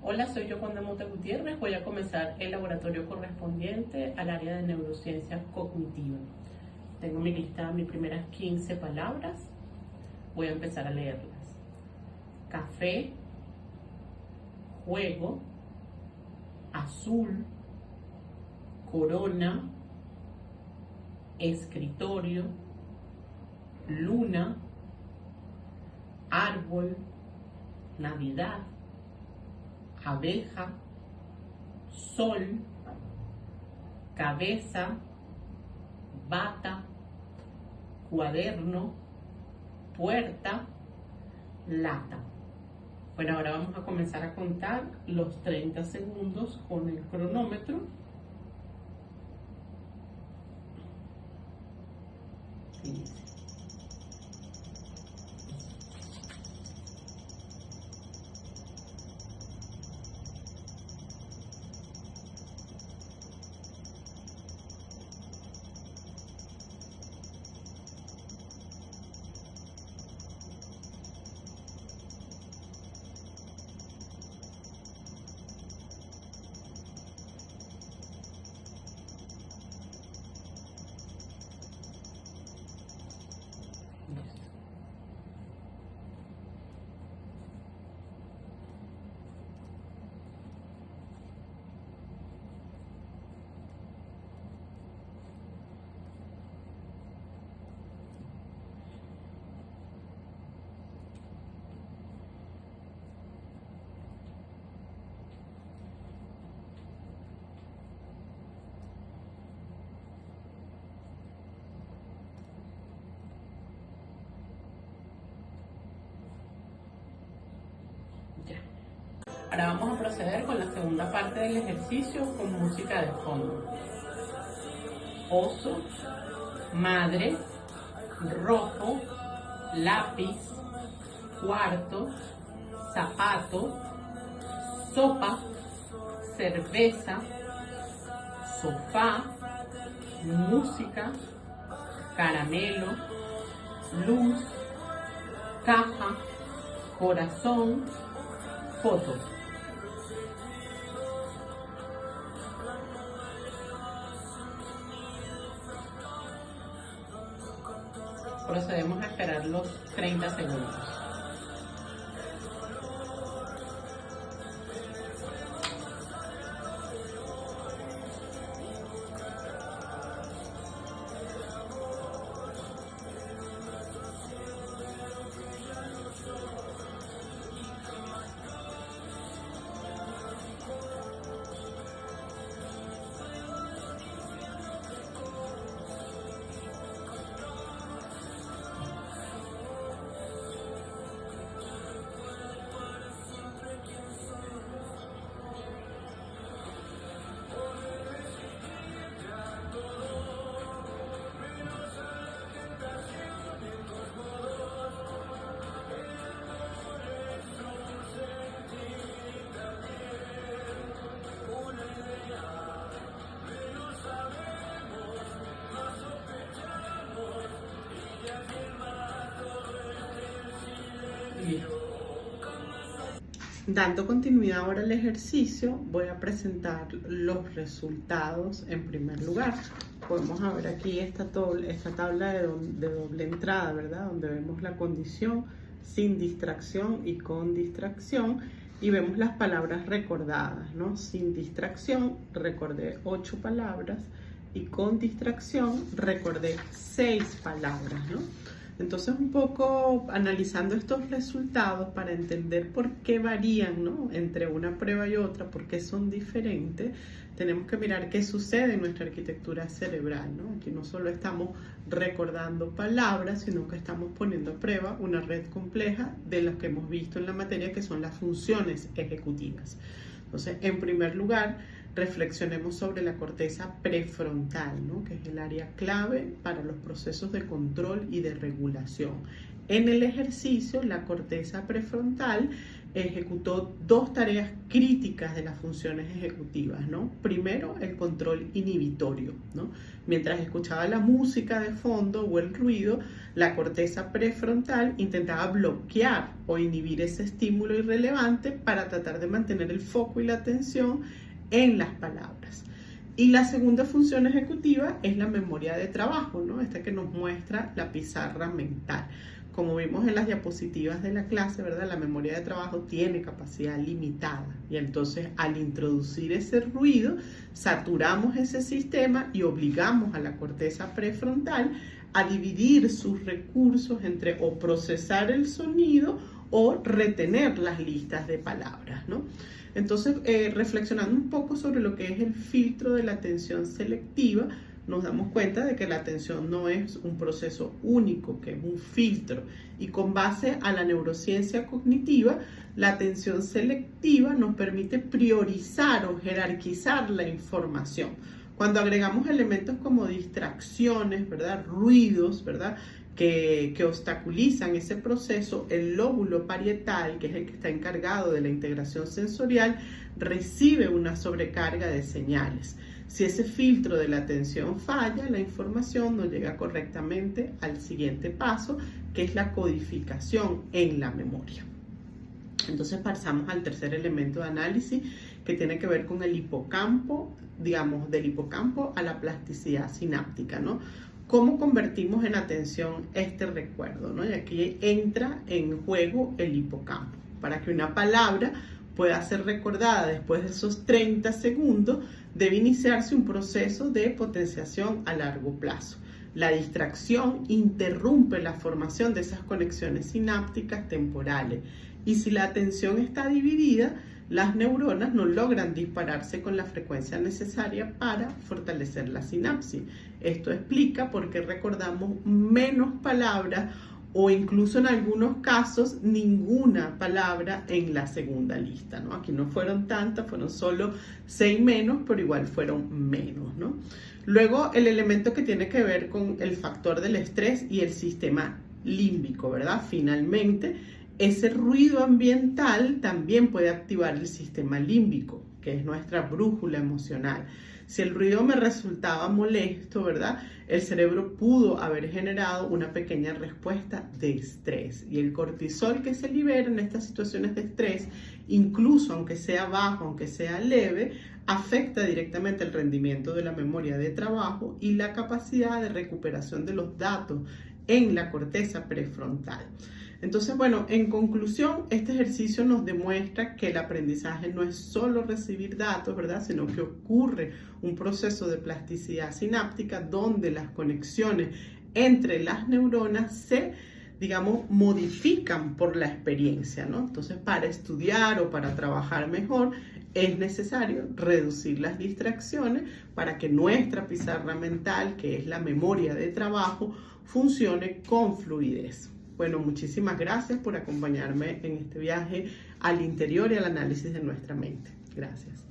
Hola, soy Yoconda Mota Gutiérrez. Voy a comenzar el laboratorio correspondiente al área de neurociencia cognitiva. Tengo mi lista, mis primeras 15 palabras. Voy a empezar a leerlas. Café, juego, azul, corona, escritorio, luna, árbol, Navidad, abeja, sol, cabeza, bata, cuaderno, puerta, lata. Bueno, ahora vamos a comenzar a contar los 30 segundos con el cronómetro. Inicia. Ya. Ahora vamos a proceder con la segunda parte del ejercicio con música de fondo. Oso, madre, rojo, lápiz, cuarto, zapato, sopa, cerveza, sofá, música, caramelo, luz, caja, corazón, foto. Procedemos a esperar los 30 segundos. Dando continuidad ahora al ejercicio, voy a presentar los resultados en primer lugar. Podemos ver aquí esta tabla de doble entrada, ¿verdad? Donde vemos la condición sin distracción y con distracción. Y vemos las palabras recordadas, ¿no? Sin distracción recordé 8 palabras y con distracción recordé 6 palabras, ¿no? Entonces, un poco analizando estos resultados para entender por qué varían, ¿no?, entre una prueba y otra, por qué son diferentes, tenemos que mirar qué sucede en nuestra arquitectura cerebral, ¿no? Aquí no solo estamos recordando palabras, sino que estamos poniendo a prueba una red compleja de las que hemos visto en la materia, que son las funciones ejecutivas. Entonces, en primer lugar, reflexionemos sobre la corteza prefrontal, ¿no?, que es el área clave para los procesos de control y de regulación. En el ejercicio, la corteza prefrontal ejecutó dos tareas críticas de las funciones ejecutivas, ¿no? Primero, el control inhibitorio, ¿no? Mientras escuchaba la música de fondo o el ruido, la corteza prefrontal intentaba bloquear o inhibir ese estímulo irrelevante para tratar de mantener el foco y la atención en las palabras. Y la segunda función ejecutiva es la memoria de trabajo, ¿no? Esta que nos muestra la pizarra mental. Como vimos en las diapositivas de la clase, ¿verdad? La memoria de trabajo tiene capacidad limitada y entonces al introducir ese ruido, saturamos ese sistema y obligamos a la corteza prefrontal a dividir sus recursos entre o procesar el sonido o retener las listas de palabras, ¿no? Entonces, reflexionando un poco sobre lo que es el filtro de la atención selectiva, nos damos cuenta de que la atención no es un proceso único, que es un filtro. Y con base a la neurociencia cognitiva, la atención selectiva nos permite priorizar o jerarquizar la información. Cuando agregamos elementos como distracciones, ¿verdad? Ruidos, ¿verdad? Que obstaculizan ese proceso, el lóbulo parietal, que es el que está encargado de la integración sensorial, recibe una sobrecarga de señales. Si ese filtro de la atención falla, la información no llega correctamente al siguiente paso, que es la codificación en la memoria. Entonces pasamos al tercer elemento de análisis, que tiene que ver con el hipocampo, digamos, del hipocampo a la plasticidad sináptica, ¿no? ¿Cómo convertimos en atención este recuerdo, ¿no? Y aquí entra en juego el hipocampo. Para que una palabra pueda ser recordada después de esos 30 segundos, debe iniciarse un proceso de potenciación a largo plazo. La distracción interrumpe la formación de esas conexiones sinápticas temporales. Y si la atención está dividida, las neuronas no logran dispararse con la frecuencia necesaria para fortalecer la sinapsis. Esto explica por qué recordamos menos palabras o incluso en algunos casos ninguna palabra en la segunda lista, ¿no? Aquí no fueron tantas, fueron solo 6 menos, pero igual fueron menos, ¿no? Luego el elemento que tiene que ver con el factor del estrés y el sistema límbico, ¿verdad? Finalmente, ese ruido ambiental también puede activar el sistema límbico, que es nuestra brújula emocional. Si el ruido me resultaba molesto, ¿verdad? El cerebro pudo haber generado una pequeña respuesta de estrés. Y el cortisol que se libera en estas situaciones de estrés, incluso aunque sea bajo, aunque sea leve, afecta directamente el rendimiento de la memoria de trabajo y la capacidad de recuperación de los datos en la corteza prefrontal. Entonces, bueno, en conclusión, este ejercicio nos demuestra que el aprendizaje no es solo recibir datos, ¿verdad? Sino que ocurre un proceso de plasticidad sináptica donde las conexiones entre las neuronas se, digamos, modifican por la experiencia, ¿no? Entonces, para estudiar o para trabajar mejor, es necesario reducir las distracciones para que nuestra pizarra mental, que es la memoria de trabajo, funcione con fluidez. Bueno, muchísimas gracias por acompañarme en este viaje al interior y al análisis de nuestra mente. Gracias.